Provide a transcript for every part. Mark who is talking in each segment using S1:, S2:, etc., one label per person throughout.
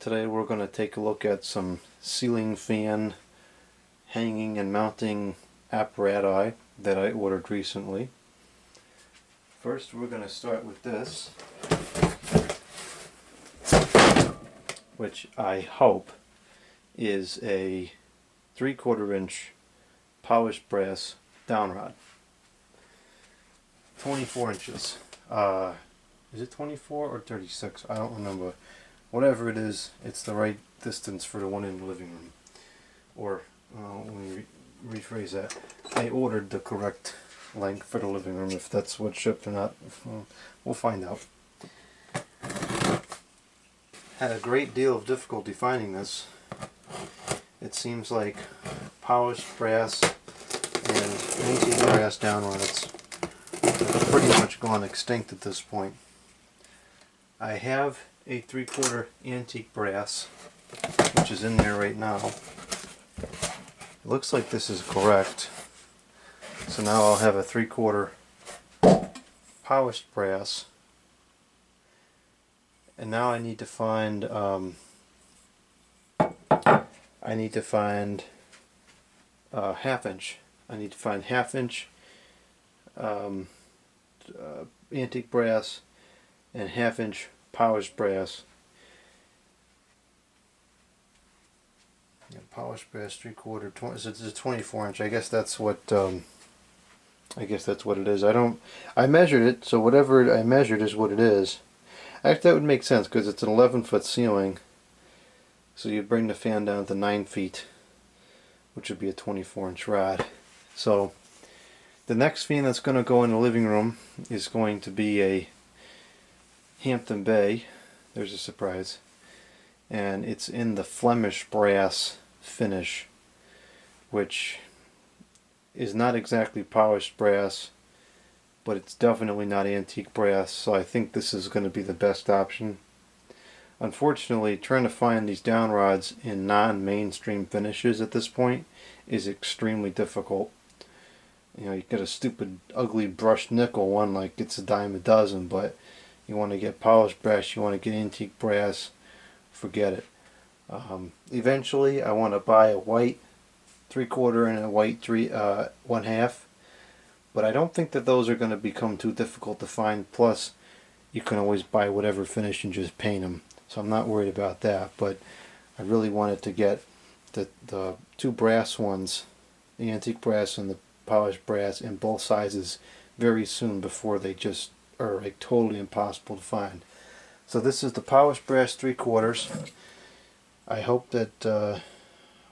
S1: Today we're going to take a look at some ceiling fan hanging and mounting apparatus that I ordered recently. First we're going to start with this, which I hope is a 3/4 inch polished brass downrod. 24 inches. Is it 24 or 36? I don't remember. Whatever it is, it's the right distance for the one in the living room. Or, let me rephrase that. I ordered the correct length for the living room. If that's what shipped or not, we'll find out. Had a great deal of difficulty finding this. It seems like polished brass and antique brass downrods have pretty much gone extinct at this point. I have a 3/4 antique brass, which is in there right now. It looks like this is correct. So now I'll have a 3/4 polished brass. And now I need to find half inch. I need to find half-inch antique brass and half-inch polished brass. Yeah, polished brass 3/4. So it's a 24 inch. I guess that's what it is. I measured it, so whatever I measured is what it is. Actually, that would make sense because it's an 11-foot ceiling. So you bring the fan down to 9 feet, which would be a 24 inch rod. So the next fan that's going to go in the living room is going to be a Hampton Bay. There's a surprise. And it's in the Flemish brass finish, which is not exactly polished brass, but it's definitely not antique brass, so I think this is going to be the best option. Unfortunately, trying to find these downrods in non-mainstream finishes at this point is extremely difficult. You know, you get a stupid, ugly brushed nickel one like it's a dime a dozen, but you want to get polished brass, you want to get antique brass, forget it. Eventually, I want to buy a white 3/4 and a white 1/2, but I don't think that those are going to become too difficult to find. Plus, you can always buy whatever finish and just paint them, so I'm not worried about that. But I really wanted to get the two brass ones, the antique brass and the polished brass, in both sizes very soon before they just are like totally impossible to find. So this is the polished brass 3/4. I hope that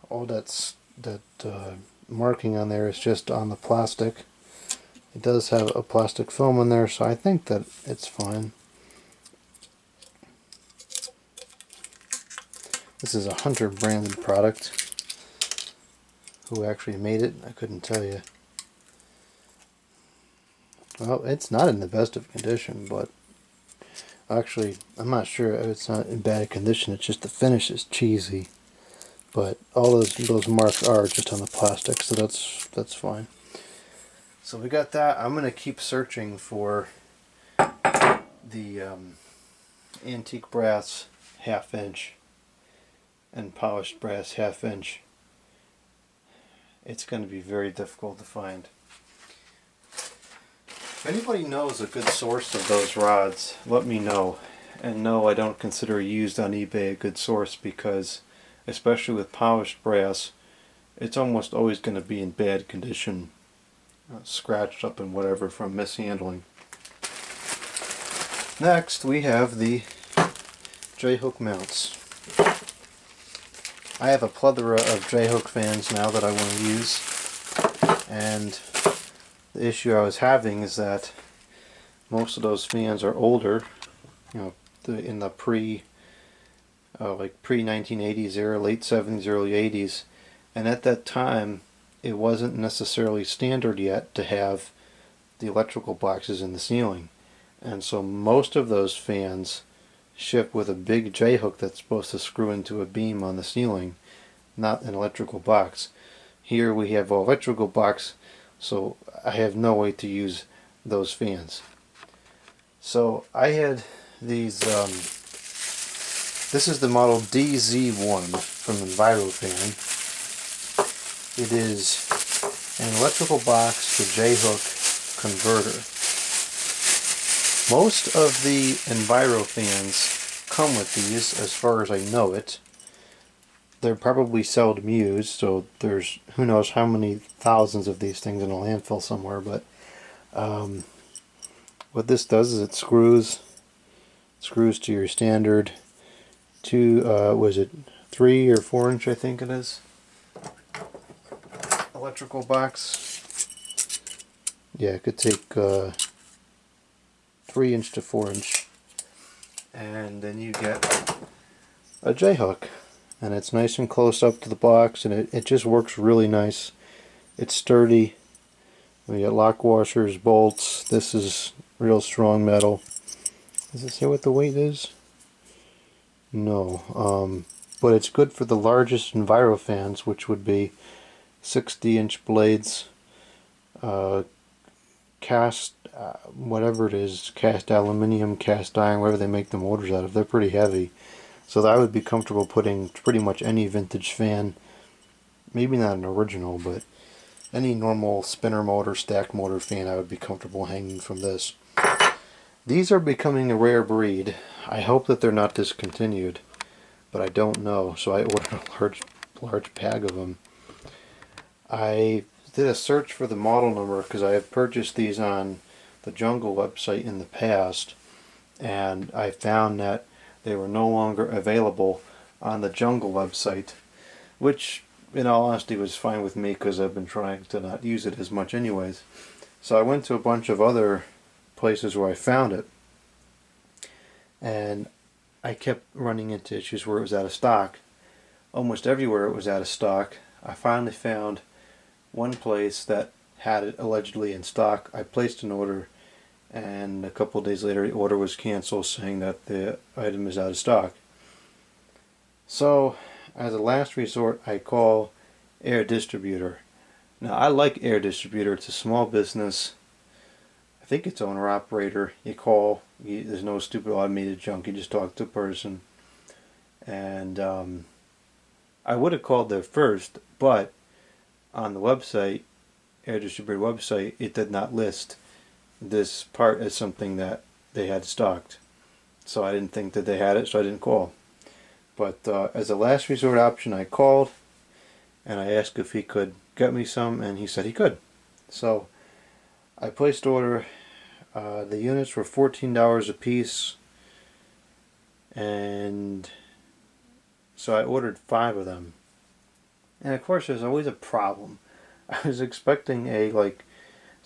S1: all that marking on there is just on the plastic. It does have a plastic film in there, so I think that it's fine. This is a Hunter branded product. Who actually made it, I couldn't tell you. Well, it's not in the best of condition, but actually, I'm not sure it's not in bad condition. It's just the finish is cheesy. But all those marks are just on the plastic, so that's fine. So we got that. I'm gonna keep searching for the antique brass 1/2 inch and polished brass 1/2 inch. It's going to be very difficult to find. If anybody knows a good source of those rods, let me know. And no, I don't consider used on eBay a good source because, especially with polished brass, it's almost always going to be in bad condition, scratched up and whatever from mishandling. Next, we have the J-hook mounts. I have a plethora of J-hook fans now that I want to use, and the issue I was having is that most of those fans are older, you know, in the pre-1980s era, late 70s, early 80s, and at that time it wasn't necessarily standard yet to have the electrical boxes in the ceiling, and so most of those fans ship with a big J-hook that's supposed to screw into a beam on the ceiling, not an electrical box. Here we have an electrical box, so I have no way to use those fans. So I had these This is the model DZ-1 from EnviroFan. It is an electrical box to J-hook converter. Most of the EnviroFans come with these, as far as I know it. They're probably seldom used, so there's who knows how many thousands of these things in a landfill somewhere, but what this does is it screws to your standard 3 or 4 inch, I think it is, electrical box. Yeah, it could take 3 inch to 4 inch, and then you get a J-hook, and it's nice and close up to the box, and it just works really nice. It's sturdy. We got lock washers, bolts. This is real strong metal. Does it say what the weight is? No, but it's good for the largest EnviroFans, which would be 60-inch blades, cast, whatever it is, cast aluminum, cast iron, whatever they make the motors out of. They're pretty heavy, so I would be comfortable putting pretty much any vintage fan, maybe not an original, but any normal spinner motor, stack motor fan, I would be comfortable hanging from this. These are becoming a rare breed. I hope that they're not discontinued, but I don't know, so I ordered a large bag of them. I did a search for the model number because I have purchased these on the Jungle website in the past, and I found that they were no longer available on the Jungle website, which in all honesty was fine with me because I've been trying to not use it as much anyways. So I went to a bunch of other places where I found it, and I kept running into issues where it was out of stock. Almost everywhere it was out of stock. I finally found one place that had it allegedly in stock. I placed an order, and a couple of days later the order was canceled, saying that the item is out of stock. So as a last resort, I call Air Distributor. Now I like Air Distributor. It's a small business. I think it's owner operator. You call, there's no stupid automated junk, you just talk to a person. And I would have called there first, but on the website, Air Distributor website, it did not list this part as something that they had stocked. So I didn't think that they had it, so I didn't call. But as a last resort option, I called and I asked if he could get me some, and he said he could. So I placed order. The units were $14 a piece, and so I ordered 5 of them. And of course there's always a problem. I was expecting so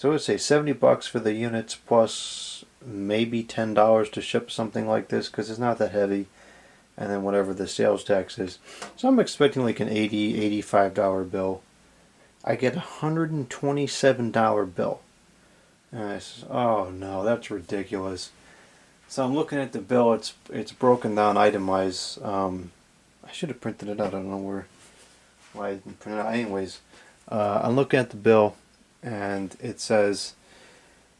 S1: I would say $70 for the units plus maybe $10 to ship something like this, because it's not that heavy, and then whatever the sales tax is. So I'm expecting like an $80, $85 bill. I get a $127 bill. And I said, oh no, that's ridiculous. So I'm looking at the bill. It's broken down itemized. I should have printed it out. I don't know why I didn't print it out. Anyways, I'm looking at the bill, and it says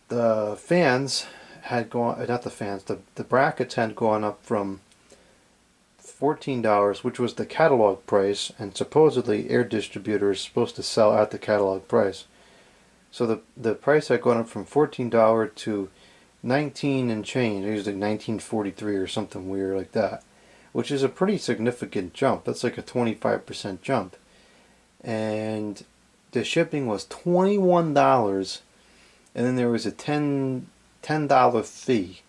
S1: the fans had gone, not the fans, the brackets had gone up from $14, which was the catalog price, and supposedly Air Distributor is supposed to sell at the catalog price. So the price had gone up from $14 to $19 and change. It was like $19.43 or something weird like that, which is a pretty significant jump. That's like a 25% jump. And the shipping was $21, and then there was a $10 fee.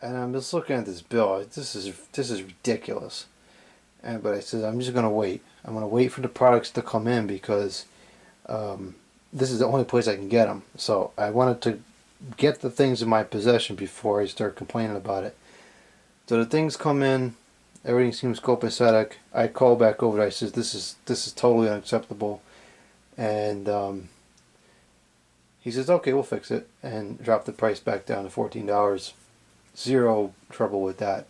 S1: And I'm just looking at this bill. This is ridiculous. But I said, I'm just gonna wait. I'm gonna wait for the products to come in, because this is the only place I can get them. So I wanted to get the things in my possession before I start complaining about it. So the things come in, everything seems copacetic. I call back over. I says, this is totally unacceptable, and he says, okay, we'll fix it, and drop the price back down to $14. Zero trouble with that.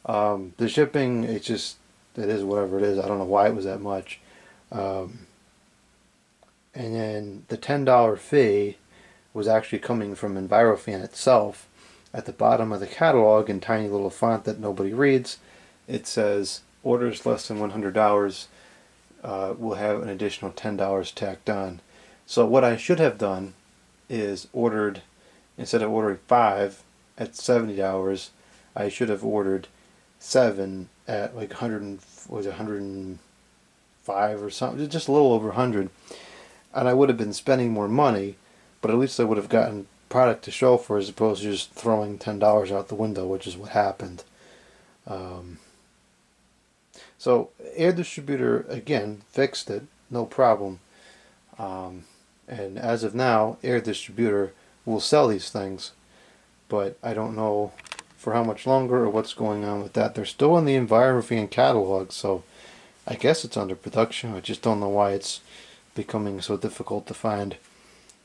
S1: The shipping, it is whatever it is. I don't know why it was that much. And then the $10 fee was actually coming from EnviroFan itself. at the bottom of the catalog in tiny little font that nobody reads, it says orders less than $100 will have an additional $10 tacked on. So what I should have done is ordered, instead of ordering 5 at $70, I should have ordered 7 at like 100, was it 105 or something, just a little over 100, and I would have been spending more money, but at least I would have gotten product to show for, as opposed to just throwing $10 out the window, which is what happened. So air distributor, again, fixed it, no problem. And as of now, air distributor will sell these things, but I don't know for how much longer or what's going on with that. They're still in the EnviroFan catalog, so I guess it's under production. I just don't know why it's becoming so difficult to find.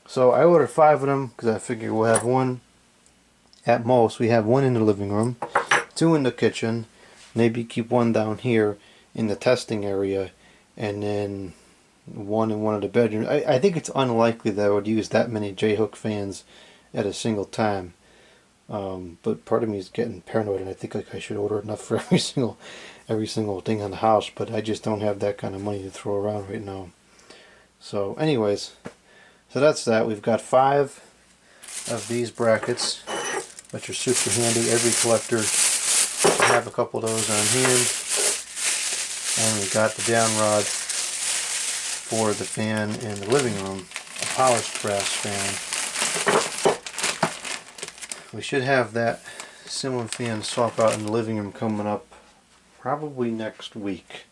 S1: So I ordered 5 of them because I figure we'll have one at most. We have one in the living room, 2 in the kitchen, maybe keep one down here in the testing area, and then one in one of the bedrooms. I think it's unlikely that I would use that many J-hook fans at a single time. But part of me is getting paranoid, and I think like I should order enough for every single thing on the house, but I just don't have that kind of money to throw around right now. So anyways, so that's that. We've got 5 of these brackets, which are super handy. Every collector should have a couple of those on hand. And we got the down rod for the fan in the living room, a polished brass fan. We should have that ceiling fan swap out in the living room coming up probably next week.